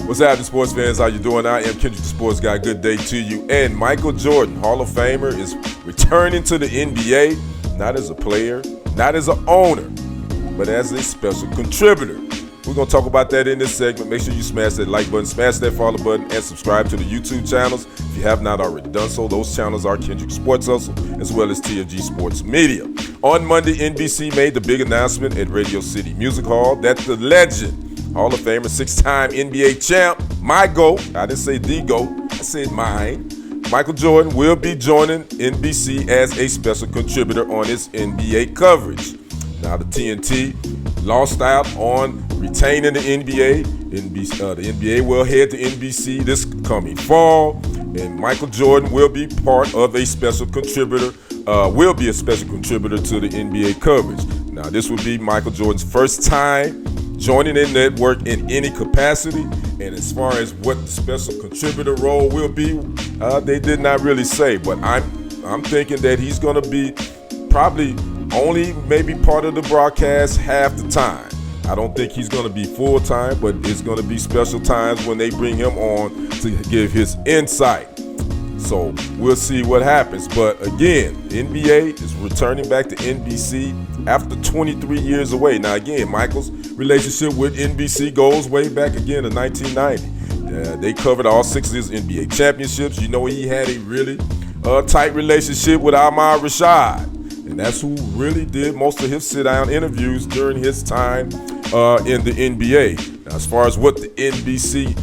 What's happening, sports fans? How you doing? I am Kendrick, the sports guy. Good day to you. And Michael Jordan, Hall of Famer, is returning to the NBA, not as a player, not as an owner, but as a special contributor. We're going to talk about that in this segment. Make sure you smash that like button, smash that follow button, and subscribe to the YouTube channels. If you have not already done so, those channels are Kendrick Sports Hustle, as well as TFG Sports Media. On Monday, NBC made the big announcement at Radio City Music Hall that the legend, Hall of Famer, six-time NBA champ, my GOAT, I didn't say the GOAT, I said mine, Michael Jordan will be joining NBC as a special contributor on its NBA coverage. Now, the TNT lost out on retaining the NBA. The NBA will head to NBC this coming fall, and Michael Jordan will be part of a special contributor, will be a special contributor to the NBA coverage. Now, this will be Michael Jordan's first time joining the network in any capacity, and as far as what the special contributor role will be, they did not really say, but I'm thinking that he's going to be probably only maybe part of the broadcast half the time. I don't think he's going to be full time, but it's going to be special times when they bring him on to give his insight. So we'll see what happens. But again, NBA is returning back to NBC after 23 years away. Now again, Michael's relationship with NBC goes way back again to 1990. They covered all 6 of his NBA championships. You know, he had a really tight relationship with Ahmad Rashad. And that's who really did most of his sit-down interviews during his time in the NBA. Now, as far as what the NBC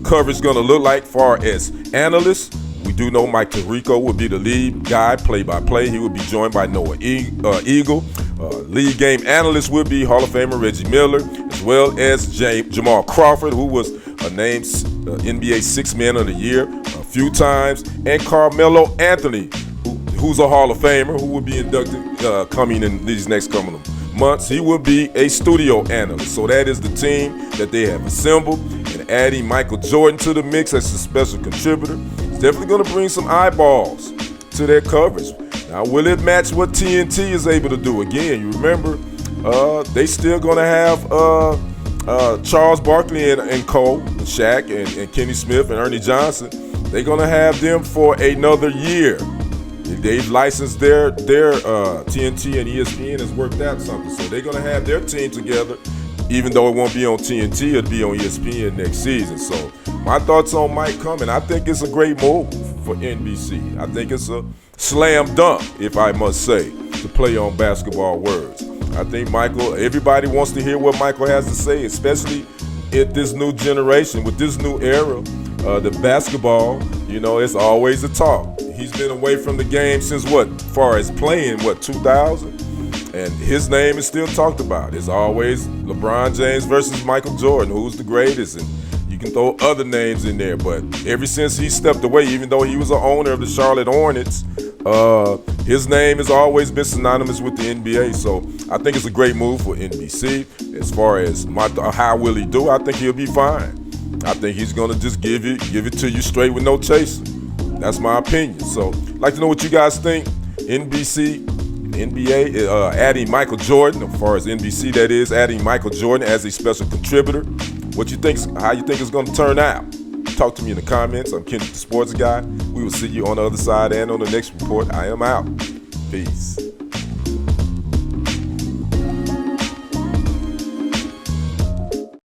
coverage is going to look like far as analysts, we do know Mike Tirico will be the lead guy, play-by-play. He will be joined by Noah Eagle. Lead game analyst will be Hall of Famer Reggie Miller, as well as Jamal Crawford, who was named NBA Sixth Man of the Year a few times, and Carmelo Anthony, who's a Hall of Famer, who will be inducted coming in these next coming months. He will be a studio analyst. So that is the team that they have assembled, and adding Michael Jordan to the mix as a special contributor is definitely going to bring some eyeballs to their coverage. Now, will it match what TNT is able to do? Again, you remember, they still going to have Charles Barkley and Cole, Shaq, and Kenny Smith and Ernie Johnson. They're going to have them for another year. They've licensed their TNT, and ESPN has worked out something. So they're going to have their team together, even though it won't be on TNT, it'll be on ESPN next season. So my thoughts on Mike coming, I think it's a great move for NBC. I think it's a slam dunk, if I must say, to play on basketball words. I think everybody wants to hear what Michael has to say, especially at this new generation, with this new era. The basketball, you know, it's always a talk. He's been away from the game since as far as playing, 2000? And his name is still talked about. It's always LeBron James versus Michael Jordan, who's the greatest. And you can throw other names in there. But ever since he stepped away, even though he was an owner of the Charlotte Hornets, his name has always been synonymous with the NBA. So I think it's a great move for NBC. As far as how will he do, I think he'll be fine. I think he's going to just give it to you straight with no chaser. That's my opinion. So I'd like to know what you guys think. NBC, NBA, adding Michael Jordan, as far as NBC that is, adding Michael Jordan as a special contributor. What you think? How you think it's going to turn out? Talk to me in the comments. I'm Kendrick, the sports guy. We will see you on the other side and on the next report. I am out. Peace.